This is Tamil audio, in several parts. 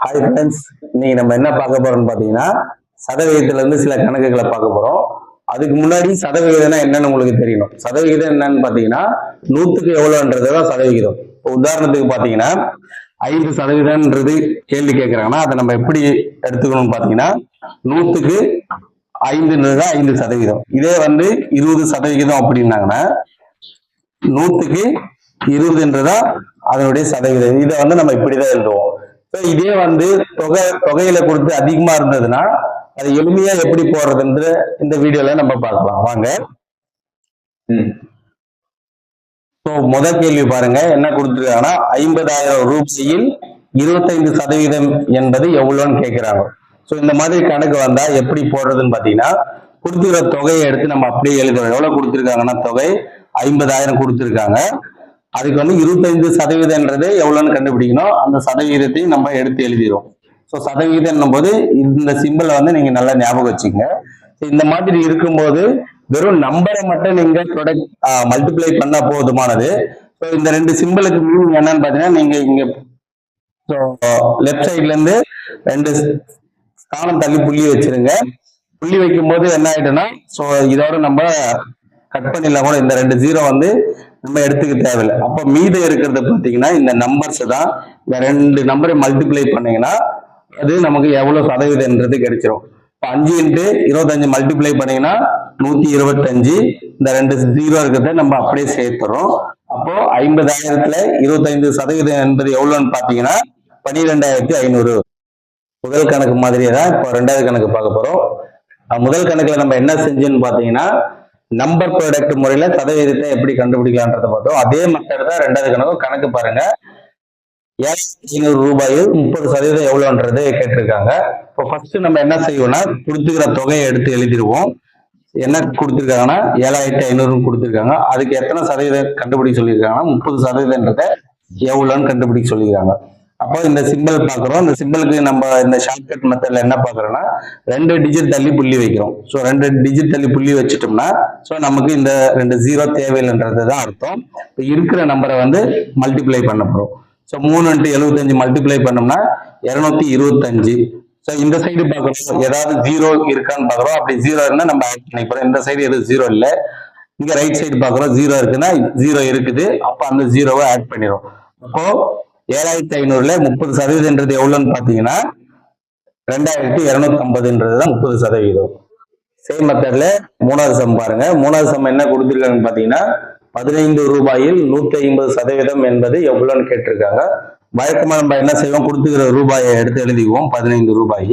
ஹாய் ஃப்ரெண்ட்ஸ், இன்னைக்கு நம்ம என்ன பார்க்க போறோம்னு பார்த்தீங்கன்னா சதவிகிதத்துல இருந்து சில கணக்குகளை பார்க்க போறோம். அதுக்கு முன்னாடி சதவிகிதம்னா என்னன்னு உங்களுக்கு தெரியணும். சதவிகிதம் என்னன்னு பார்த்தீங்கன்னா 100க்கு எவ்வளோன்றதுதான் சதவிகிதம். இப்போ உதாரணத்துக்கு பார்த்தீங்கன்னா 5% கேள்வி கேட்கறாங்கன்னா அதை நம்ம எப்படி எடுத்துக்கணும்னு பார்த்தீங்கன்னா 100க்கு 5ன்றது 5%. இதே 20% அப்படின்னாங்கன்னா 100க்கு 20ன்றதா அதனுடைய சதவீதம். இதை நம்ம இப்படிதான் எழுதுவோம். இதே தொகையில கொடுத்து அதிகமா இருந்ததுன்னா அது எளிமையா எப்படி போடுறதுன்ற இந்த வீடியோல நம்ம பார்க்கலாம் வாங்க. முதல் கேள்வி பாருங்க, என்ன கொடுத்துருக்காங்கன்னா 50,000 ரூபாயில் 25% என்பது எவ்வளவுன்னு கேட்கிறாங்க. இந்த மாதிரி கணக்கு வந்தா எப்படி போடுறதுன்னு பாத்தீங்கன்னா கொடுத்துக்கிற தொகையை எடுத்து நம்ம அப்படியே எழுதுறோம். எவ்வளவு கொடுத்துருக்காங்கன்னா தொகை 50,000 கொடுத்துருக்காங்க. அதுக்கு 25%ன்றது எவ்வளவுன்னு கண்டுபிடிக்கணும். அந்த சதவீதத்தையும் நம்ம எடுத்து எழுதிடும். சதவீதம் போது இந்த சிம்பிளை நீங்க நல்லா ஞாபகம் வச்சுங்க. இந்த மாதிரி இருக்கும்போது வெறும் நம்பரை மட்டும் நீங்க மல்டிப்ளை பண்ணா போதுமானது. இந்த ரெண்டு சிம்பிளுக்கு மீனிங் என்னன்னு பாத்தீங்கன்னா நீங்க இங்க லெப்ட் சைட்ல இருந்து 2 ஸ்தானம் தள்ளி புள்ளி வச்சிருங்க. புள்ளி வைக்கும் போது என்ன ஆயிடும்னா இதோட நம்ம கட் பண்ணிடலாம் கூட. இந்த 2 0 நம்ம எடுத்துக்க தேவையில்லை. அப்ப மீதம் இருக்கிறத பாத்தீங்கன்னா இந்த நம்பர்ஸ் தான். இந்த 2 நம்பரை மல்டிப்ளை பண்ணீங்கன்னா அது நமக்கு எவ்வளவு சதவீதம்ன்றது கிடைச்சிரும். 5 × 25 மல்டிப்ளை பண்ணீங்கன்னா 125. இந்த 2 0 இருக்கிறத நம்ம அப்படியே சேர்த்துறோம். அப்போ 50,000த்துல 25% என்பது எவ்வளவுன்னு பாத்தீங்கன்னா 12,500. முதல் கணக்கு மாதிரியே தான் இப்போ ரெண்டாவது கணக்கு பார்க்க போறோம். முதல் கணக்குல நம்ம என்ன செஞ்சோம்னு பாத்தீங்கன்னா நம்பர் ப்ராடக்ட் முறையில சதவீதத்தை எப்படி கண்டுபிடிக்கலான்றத பார்த்தோம். அதே மெத்தட் தான் ரெண்டாவது கணக்கு பாருங்க. 7,500 ரூபாயில் 30% எவ்வளவுன்றது கேட்டிருக்காங்க. இப்போ ஃபர்ஸ்ட் நம்ம என்ன செய்வோம்னா கொடுத்துக்கிற தொகையை எடுத்து எழுதிடுவோம். என்ன கொடுத்துருக்காங்கன்னா 7,500 கொடுத்துருக்காங்க. அதுக்கு எத்தனை சதவீதம் கண்டுபிடிக்க சொல்லியிருக்காங்கன்னா 30%ன்றத எவ்வளோன்னு கண்டுபிடிக்க சொல்லியிருக்காங்க. அப்போ இந்த சிம்பிள் பாக்குறோம். இந்த சிம்பிளுக்கு நம்ம இந்த ஷார்ட்கட் மெத்தட்ல என்ன பாக்குறோம்னா 2 டிஜிட் தள்ளி புள்ளி வைக்கிறோம். 2 டிஜிட் தள்ளி புள்ளி வச்சுட்டோம்னா நமக்கு இந்த 2 0 தேவையில்லைன்றதுதான் அர்த்தம். இப்போ இருக்கிற நம்பரை மல்டிப்ளை பண்ண போறோம். 3 × 75 மல்டிப்ளை பண்ணோம்னா 225. இந்த சைடு பாக்குறோம் ஏதாவது 0 இருக்கான்னு பாக்குறோம். அப்படி 0 இருந்தா நம்ம ஆட் பண்ணிக்கிறோம். இந்த சைடு எதுவும் 0 இல்லை. இங்க ரைட் சைடு பாக்குறோம் 0 இருக்குன்னா 0 இருக்குது. அப்ப அந்த 0வை ஆட் பண்ணிடும். அப்போ 7,500ல 30% எவ்வளவுன்னு பாத்தீங்கன்னா 2,250ன்றதுதான் 30%. சேம் மெத்தட்ல மூணாவது சம் பாருங்க. மூணாவது சம் என்ன கொடுத்திருக்காங்கன்னு பாத்தீங்கன்னா 15 ரூபாயில் 150% என்பது எவ்வளவுன்னு கேட்டிருக்காங்க. வழக்கமா நம்ம என்ன செய்வோம், கொடுத்துக்கிற ரூபாயை எடுத்து எழுதிக்குவோம் 15 ரூபாய்.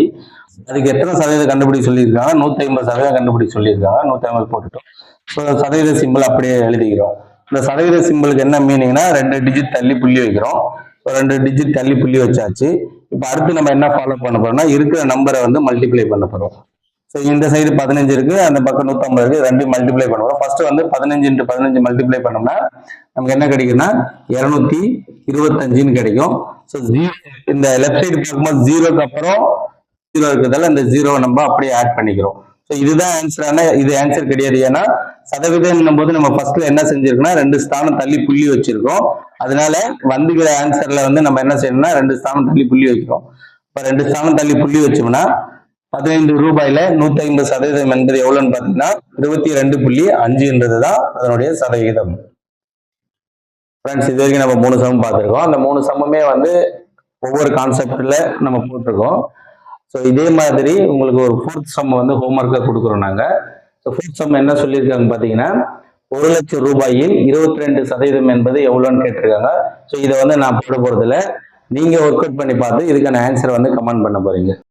அதுக்கு எத்தனை சதவீதம் கண்டுபிடிக்க சொல்லியிருக்காங்க 150% கண்டுபிடிக்க சொல்லியிருக்காங்க. 150 போட்டுட்டோம். சதவீத சிம்பிள் அப்படியே எழுதிக்கிறோம். இந்த சதவீத சிம்பிளுக்கு என்ன மீனிங்னா 2 டிஜிட் தள்ளி புள்ளி வைக்கிறோம். 2 டிஜிட் தள்ளி புள்ளி வச்சாச்சு. இப்ப அடுத்து நம்ம என்ன ஃபாலோ பண்ண போறோம்னா இருக்கிற நம்பரை மல்டிப்ளை பண்ண போறோம். இந்த சைடு 15 இருக்கு, அந்த பக்கம் 150 இருக்கு. 2 மல்டிப்ளை பண்ண போறோம். ஃபர்ஸ்ட் 15 × 15 மல்டிப்ளை பண்ணோம்னா நமக்கு என்ன கிடைக்கும்னா 225ன்னு கிடைக்கும். இந்த லெஃப்ட் சைடு பார்க்கும்போது 0க்கு அப்புறம் 0 இருக்கிறதால இந்த 0 நம்ம அப்படியே ஆட் பண்ணிக்கிறோம். இதுதான் ஆன்சர். இது ஆன்சர் கிடையாது. ஏன்னா சதவீதம் போது நம்ம ஃபர்ஸ்ட்ல என்ன செஞ்சிருக்கோம்னா 2 ஸ்தானம் தள்ளி புள்ளி வச்சிருக்கோம். அதனால வந்துகிற ஆன்சர்ல நம்ம என்ன செய்யணும்னா 2 ஸ்தானம் தள்ளி புள்ளி வைக்கிறோம். இப்ப 2 ஸ்தானம் தள்ளி புள்ளி வச்சோம்னா 15 ரூபாயில 150% என்பது எவ்வளவுன்னு பாத்தீங்கன்னா 22.5ன்றதுதான் அதனுடைய சதவீதம். ஃப்ரெண்ட்ஸ், இது வரைக்கும் நம்ம 3 சம் பார்த்திருக்கோம். அந்த 3 சம்முமே ஒவ்வொரு கான்செப்ட்ல நம்ம போட்டிருக்கோம். இதே மாதிரி உங்களுக்கு ஒரு 4th சம் ஹோம்ஒர்க்கா கொடுக்குறோம் நாங்க. 4th சம் என்ன சொல்லியிருக்காங்க பாத்தீங்கன்னா 1 லட்சம் ரூபாயில் 22% என்பது எவ்வளவுன்னு கேட்டிருக்காங்க. இதை நான் போட போறதுல நீங்க ஒர்க் அவுட் பண்ணி பார்த்து இதுக்கான ஆன்சர் கமெண்ட் பண்ண போறீங்க.